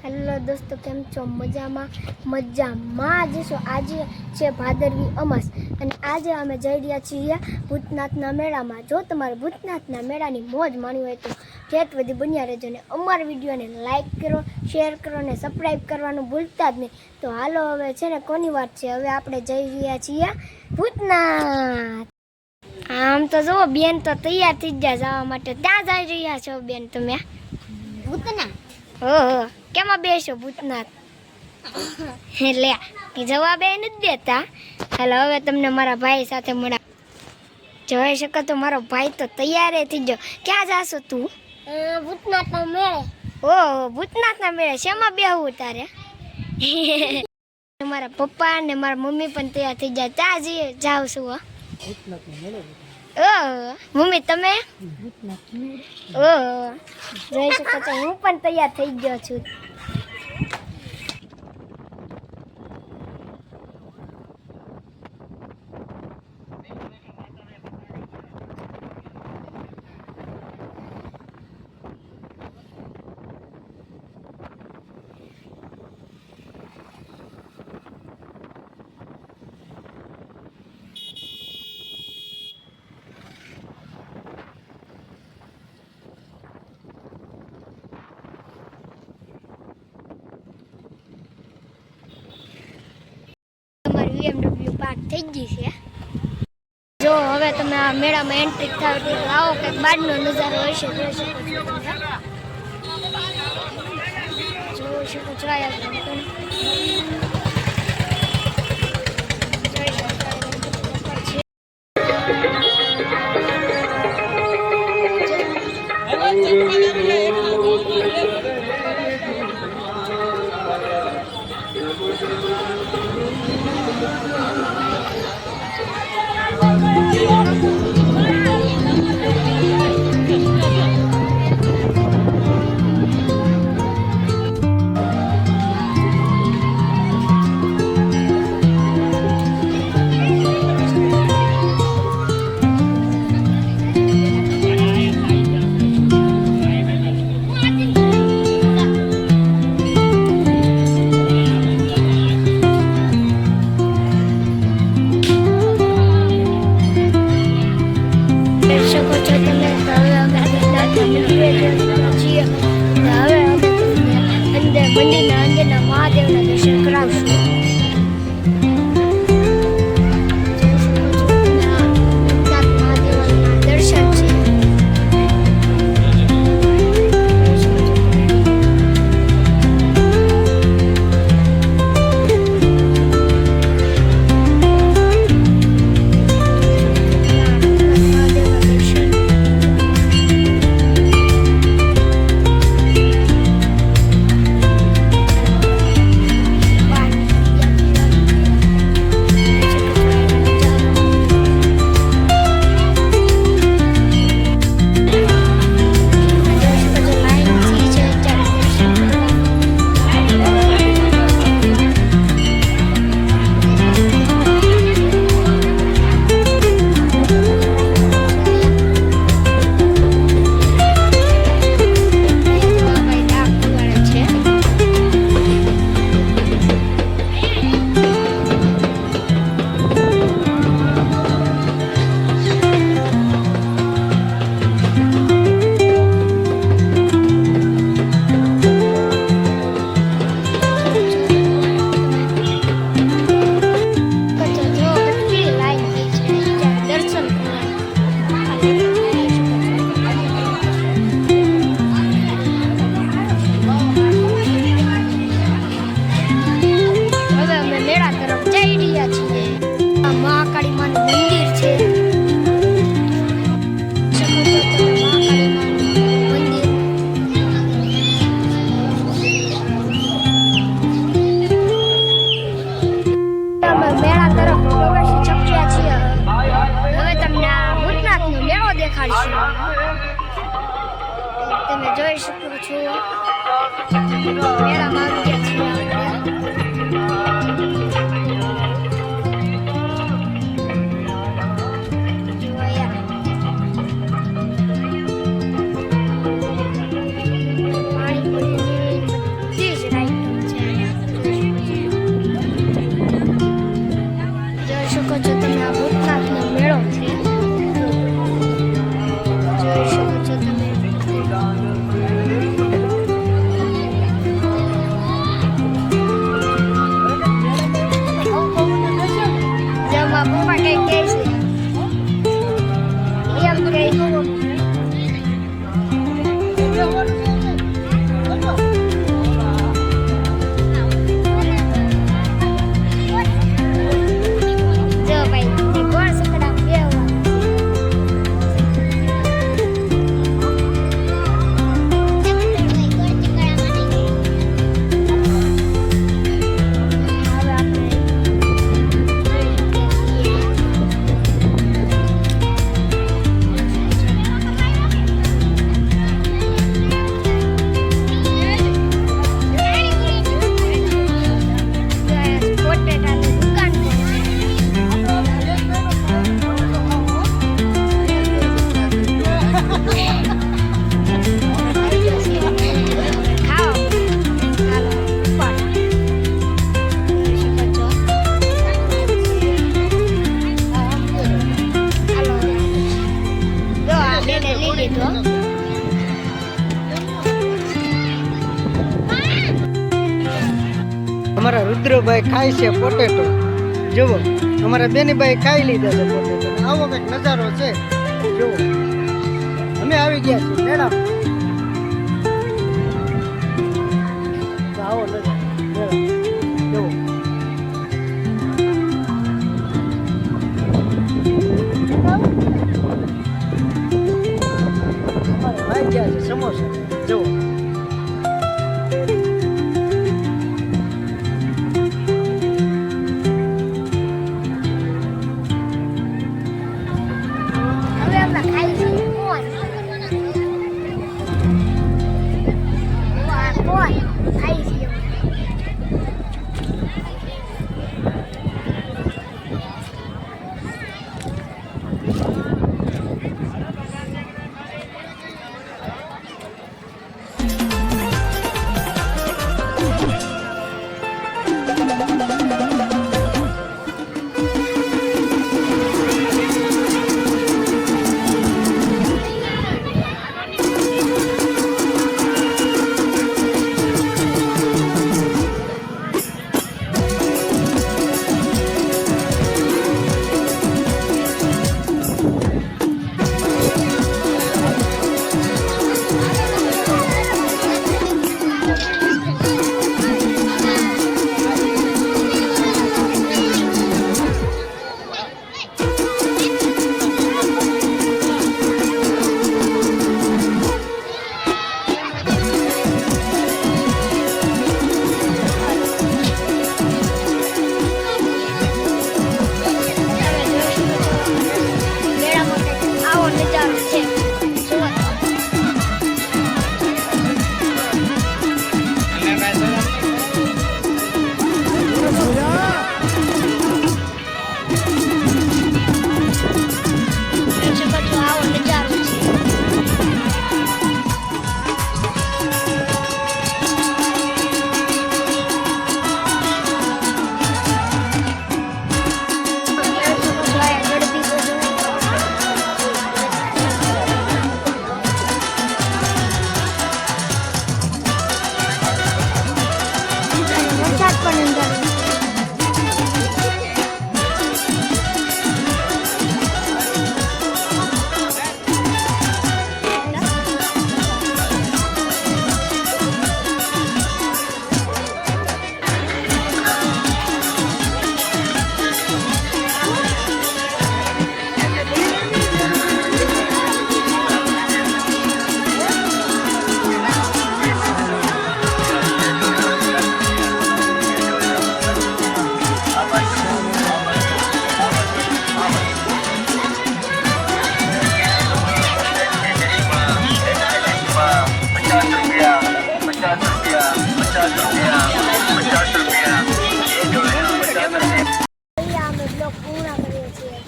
Hello દોસ્તો, કેમ છો? મજામાં જશો. આજે છે ભાદરવી અમાસ અને આજે અમે જઈ રહ્યા છીએ ભૂતનાથના મેળામાં. જો તમારે ભૂતનાથના મેળાની મોજ માણવી હોય તો ઠેઠ સુધી બન્યા રહેજો ને અમારા વિડીયોને લાઈક કરો, શેર કરો અને સબસ્ક્રાઈબ કરવાનું ભૂલતા જ નહીં. તો હાલો, હવે છે ને કોની વાત છે, હવે આપણે જઈ રહ્યા છીએ ભૂતનાથ. આમ તો જુઓ, બેન તો તૈયાર થઈ ગયા જવા માટે. ત્યાં જઈ રહ્યા છો બેન તમે? ભૂતનાથ. ઓહો, કેમાં બેસો ભૂતનાથ? લે, જવાબ એ નથી દેતા. હાલો, હવે તમને મારા ભાઈ સાથે મળા. જોઈ શકો તો મારો ભાઈ તો તૈયાર થઈ ગયો. ક્યાં જાશો તું? ભૂતનાથના મેળે. ઓહો, ભૂતનાથના મેળે. શેમાં બેહવું તારે? મારા પપ્પા ને મારા મમ્મી પણ તૈયાર થઈ જાય. ત્યાં જઈએ જાવ છું. ઓહો, મમ્મી તમે? ઓહો, જોઈ શકો છો હું પણ તૈયાર થઈ ગયો છું. BMW પાર્ક થઈ ગઈ છે. જો હવે તમે આ મેળામાં એન્ટ્રી થાવ એટલે આવો કંઈક બહારનો નજારો હોય છે. જોઈ શકો છો. જોઈ શકો છો. મંદિરના અંદરના મહાદેવના દર્શન કરાવશું. દર્શન છે. તમે જોઈ શકો છો મેળામાં આવી ગયા છીએ આપણે. અમારા રુદ્રભાઈ ખાય છે પોટેટો. જુઓ અમારા બેનીભાઈ ખાઈ લીધા છે પોટેટો. આવો કંઈક નજારો છે. જુઓ અમે આવી ગયા છીએ મેળામાં. આવો નજારો મેળા જુઓ. આવી ગયા છે સમોસા. જુઓ હવે અમે ખાઈ છીએ કોણ ખાઈ છીએ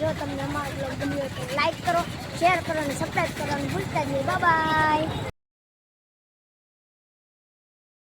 જો તમને અમારો બ્લોગ ગમ્યો તો લાઈક કરો, શેર કરો અને સબસ્ક્રાઈબ કરવાનું ભૂલતા જ નહીં. Bye bye.